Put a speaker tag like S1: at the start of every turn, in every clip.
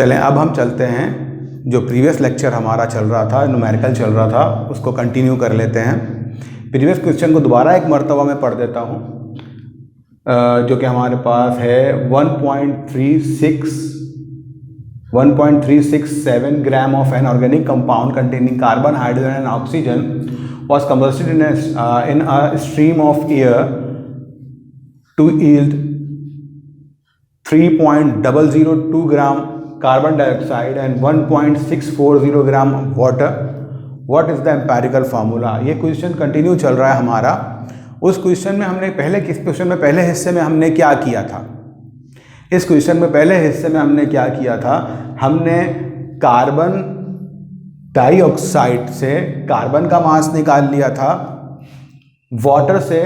S1: चलें अब हम चलते हैं, जो प्रीवियस लेक्चर हमारा चल रहा था, न्यूमेरिकल चल रहा था, उसको कंटिन्यू कर लेते हैं। प्रीवियस क्वेश्चन को दोबारा एक मरतबा मैं पढ़ देता हूँ, जो कि हमारे पास है 1.367 gram of an organic compound containing carbon, hydrogen and oxygen was combusted in a stream of air to yield 3.002 gram carbon dioxide and 1.640 gram water. What is the empirical formula? ये क्वेश्चन कंटिन्यू चल रहा है हमारा। उस question में हमने पहले हिस्से में हमने क्या किया था? इस क्वेश्चन में पहले हिस्से में हमने क्या किया था? हमने कार्बन डाइऑक्साइड से कार्बन का मास निकाल लिया था, वाटर से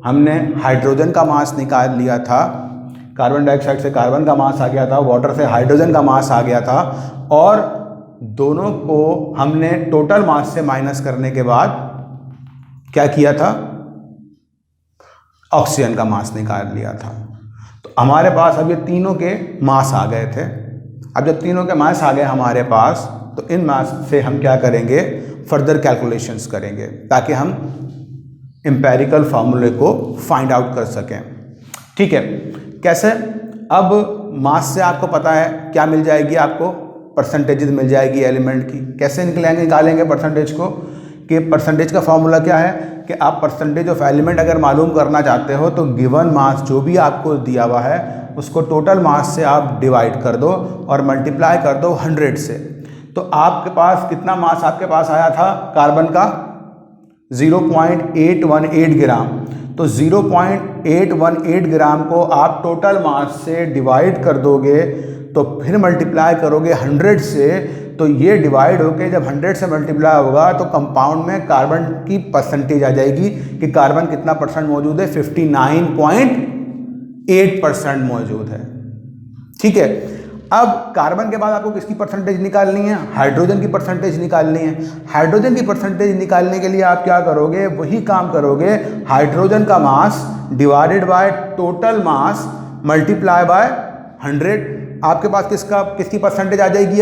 S1: हमने हाइड्रोजन का मास निकाल लिया था, कार्बन डाइऑक्साइड से कार्बन का मास आ गया था, वाटर से हाइड्रोजन का मास आ गया था, और दोनों को हमने टोटल मास से माइनस करने के बाद क्या किया था? ऑक्सीजन का मास निकाल लिया था। तो हमारे पास अब ये तीनों के मास आ गए थे। अब जब तीनों के मास आ गए हमारे पास, तो इन मास से हम क्या करेंगे? फर्दर कैलकुलेशंस करेंगे ताकि हम एम्पेरिकल फार्मूले को फाइंड आउट कर सकें। ठीक है, कैसे? अब मास से आपको पता है क्या मिल जाएगी, आपको परसेंटेजेस मिल जाएगी एलिमेंट की। कैसे निकालेंगे परसेंटेज को? कि परसेंटेज का फार्मूला क्या है कि आप परसेंटेज ऑफ एलिमेंट अगर मालूम करना चाहते हो तो गिवन मास जो भी आपको दिया हुआ है उसको टोटल मास से आप डिवाइड कर दो और मल्टीप्लाई कर दो 100 से। तो आपके पास कितना मास आपके पास आया था कार्बन का? 0.818 ग्राम। तो 0.818 ग्राम को आप टोटल मास से डिवाइड कर दोगे, तो फिर मल्टीप्लाई करोगे 100 से, तो ये डिवाइड होके जब 100 से मल्टीप्लाई होगा तो कंपाउंड में कार्बन की परसेंटेज आ जाएगी कि कार्बन कितना परसेंट मौजूद है? 59.8% मौजूद है। ठीक है, अब कार्बन के बाद आपको किसकी परसेंटेज निकालनी है? हाइड्रोजन की परसेंटेज निकालनी है। हाइड्रोजन की परसेंटेज निकालने के लिए आप क्या करोगे? वही काम करोगे, हाइड्रोजन का mass divided by total mass multiply by 100। आपके पास किसकी परसेंटेज आ जाएगी?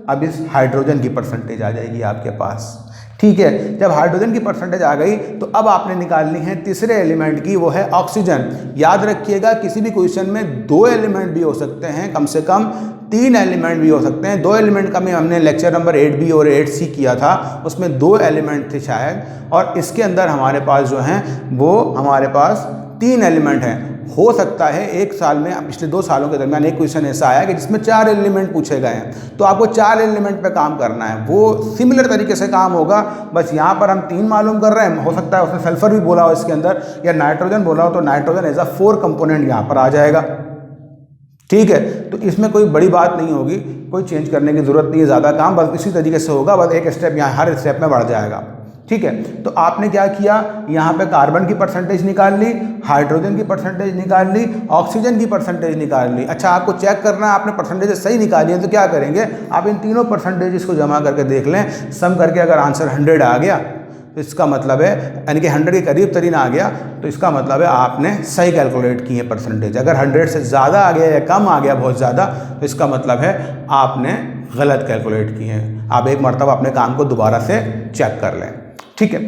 S1: अब इस हाइड्रोजन की परसेंटेज आ जाएगी आपके पास। ठीक है, जब हाइड्रोजन की परसेंटेज आ गई तो अब आपने निकालनी है तीसरे एलिमेंट की, वो है ऑक्सीजन। याद रखिएगा किसी भी क्वेश्चन में 2 एलिमेंट भी हो सकते हैं, कम से कम 3 एलिमेंट भी हो सकते हैं। 2 एलिमेंट का में हमने लेक्चर नंबर 8B और 8C किया था, उसमें 2 एलिमेंट थे शायद, और इसके अंदर हमारे पास जो हैं वो हमारे पास 3 एलिमेंट हैं। हो सकता है एक साल में, पिछले 2 सालों के दरमियान एक क्वेश्चन ऐसा आया कि जिसमें 4 एलिमेंट पूछे गए हैं, तो आपको 4 एलिमेंट पे काम करना है। वो सिमिलर तरीके से काम होगा, बस यहाँ पर हम 3 मालूम कर रहे हैं। हो सकता है उसने सल्फर भी बोला हो इसके अंदर, या नाइट्रोजन बोला हो, तो नाइट्रोजन एज अ 4 कंपोनेंट यहाँ पर आ जाएगा। ठीक है, तो इसमें कोई बड़ी बात नहीं होगी, कोई चेंज करने की जरूरत नहीं है, ज़्यादा काम बस इसी तरीके से होगा, बस एक स्टेप यहाँ हर स्टेप में बढ़ जाएगा। ठीक है, तो आपने क्या किया? यहाँ पे कार्बन की परसेंटेज निकाल ली, हाइड्रोजन की परसेंटेज निकाल ली, ऑक्सीजन की परसेंटेज निकाल ली। अच्छा, आपको चेक करना है आपने परसेंटेज सही निकाली है, तो क्या करेंगे? आप इन तीनों परसेंटेज को जमा करके देख लें, सम करके अगर आंसर 100 आ गया तो इसका मतलब है, यानी कि 100 के करीब तरीन आ गया, तो इसका मतलब है आपने सही कैलकुलेट की है परसेंटेज। अगर 100 से ज़्यादा आ गया या कम आ गया बहुत ज़्यादा, तो इसका मतलब है आपने गलत कैलकुलेट की है। आप एक मरतबा अपने काम को दोबारा से चेक कर लें। ठीक है,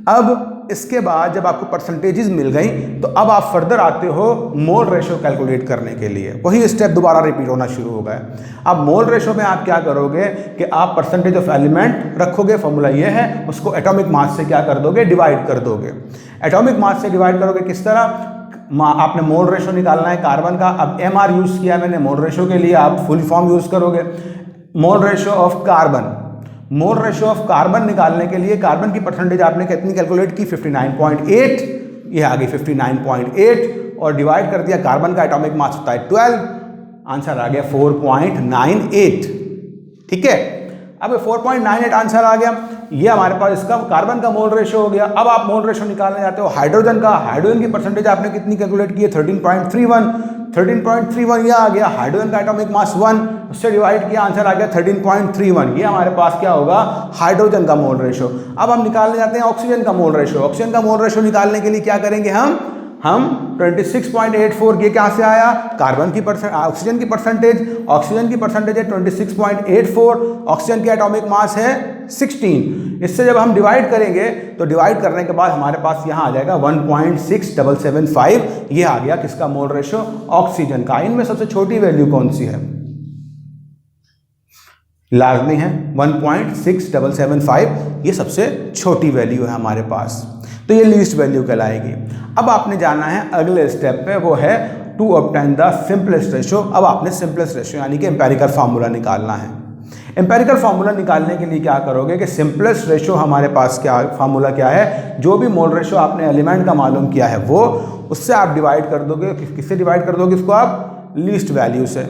S1: अब इसके बाद जब आपको परसेंटेजेस मिल गई तो अब आप फर्दर आते हो मोल रेशो कैलकुलेट करने के लिए। वही स्टेप दोबारा रिपीट होना शुरू हो गया। अब मोल रेशो में आप क्या करोगे कि आप परसेंटेज ऑफ एलिमेंट रखोगे, फॉर्मूला ये है, उसको एटॉमिक मास से क्या कर दोगे? डिवाइड कर दोगे। एटॉमिक मास से डिवाइड करोगे किस तरह? आपने मोल रेशो निकालना है कार्बन का। अब MR यूज़ किया मैंने मोल रेशो के लिए, आप फुल फॉर्म यूज़ करोगे। Mole ratio of carbon, mole ratio of carbon निकालने के लिए कार्बन की परसेंटेज आपने कितनी कैलकुलेट की? 59.8, ये आ गई 59.8, और डिवाइड कर दिया, कार्बन का एटॉमिक मास होता है 12, आंसर आ गया 4.98। ठीक है, अब 4.98 आंसर आ गया, ये हमारे पास इसका कार्बन का मोल रेशो हो गया। अब आप मोल रेशो निकालने जाते हो हाइड्रोजन का। हाइड्रोजन की परसेंटेज आपने कितनी कैलकुलेट की है? 13.31 ये आ गया। हाइड्रोजन का एटॉमिक मास 1, उससे डिवाइड किया, आंसर आ गया 13.31। ये हमारे पास क्या होगा? हाइड्रोजन का मोल रेशो। अब हम निकालने जाते हैं ऑक्सीजन का मोल रेशो। ऑक्सीजन का मोल रेशो निकालने के लिए क्या करेंगे हम? हम 26.84, ये कहाँ से आया, कार्बन की ऑक्सीजन की परसेंटेज है 26.84, ऑक्सीजन की एटॉमिक मास है 16। इससे जब हम डिवाइड करेंगे तो डिवाइड करने के बाद हमारे पास यहाँ आ जाएगा 1.6775, ये आ गया किसका मोल रेशियो, ऑक्सीजन का। इनमें सबसे छोटी वैल्यू कौन सी है, लाजमी है 1.6775, ये सबसे छोटी वैल्यू है हमारे पास, तो ये लीस्ट वैल्यू कहलाएगी। अब आपने जाना है अगले स्टेप पे, वो है to obtain the simplest ratio. अब आपने सिंपलेस्ट रेशियो यानी कि एम्पेरिकल फार्मूला निकालना है। एम्पेरिकल फार्मूला निकालने के लिए क्या करोगे कि सिंपलेस्ट रेशियो हमारे पास क्या फार्मूला क्या है, जो भी मोल रेशियो आपने एलिमेंट का मालूम किया है वो, उससे आप डिवाइड कर दोगे, किससे डिवाइड कर दोगे इसको आप, लीस्ट वैल्यू से।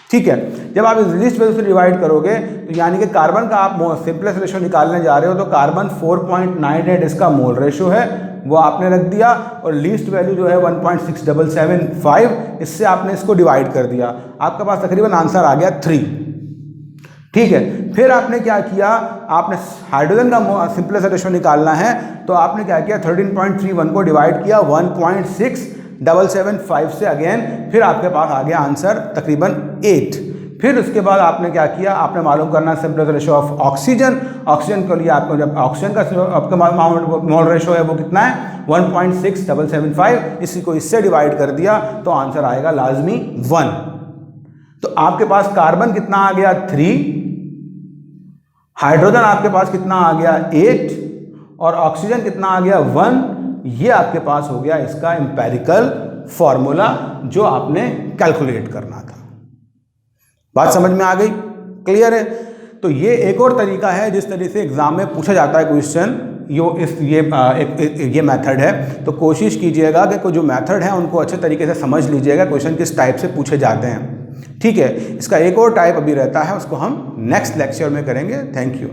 S1: ठीक है, जब आप इस लीस्ट वैल्यू से डिवाइड करोगे तो यानी कि कार्बन का आप सिंपलेस्ट रेशियो निकालने जा रहे हो, तो कार्बन 4.98 इसका मोल रेशियो है, वो आपने रख दिया, और लीस्ट वैल्यू जो है 1.6775, इससे आपने इसको डिवाइड कर दिया, आपके पास तकरीबन आंसर आ गया 3। ठीक है, फिर आपने क्या किया, आपने हाइड्रोजन का सिंपलेस्ट रेशियो निकालना है, तो आपने क्या किया 13.31 को डिवाइड किया 1.6775 से अगेन, फिर आपके पास आ गया आंसर तकरीबन 8। फिर उसके बाद आपने क्या किया, आपने मालूम करना simplest ratio of oxygen. Oxygen के लिए आपको जब ऑक्सीजन का आपका मोल रेशियो है वो कितना है 1.6775, इसी को इससे डिवाइड कर दिया तो आंसर आएगा लाजमी 1। तो आपके पास कार्बन कितना आ गया 3, हाइड्रोजन आपके पास कितना आ गया 8, और ऑक्सीजन कितना आ गया 1। ये आपके पास हो गया इसका एम्पेरिकल फॉर्मूला जो आपने कैलकुलेट करना था। बात समझ में आ गई, क्लियर है। तो ये एक और तरीका है जिस तरीके से एग्जाम में पूछा जाता है क्वेश्चन, ये मेथड है। तो कोशिश कीजिएगा कि जो मेथड है उनको अच्छे तरीके से समझ लीजिएगा, क्वेश्चन किस टाइप से पूछे जाते हैं। ठीक है, इसका एक और टाइप अभी रहता है, उसको हम नेक्स्ट लेक्चर में करेंगे। Thank you.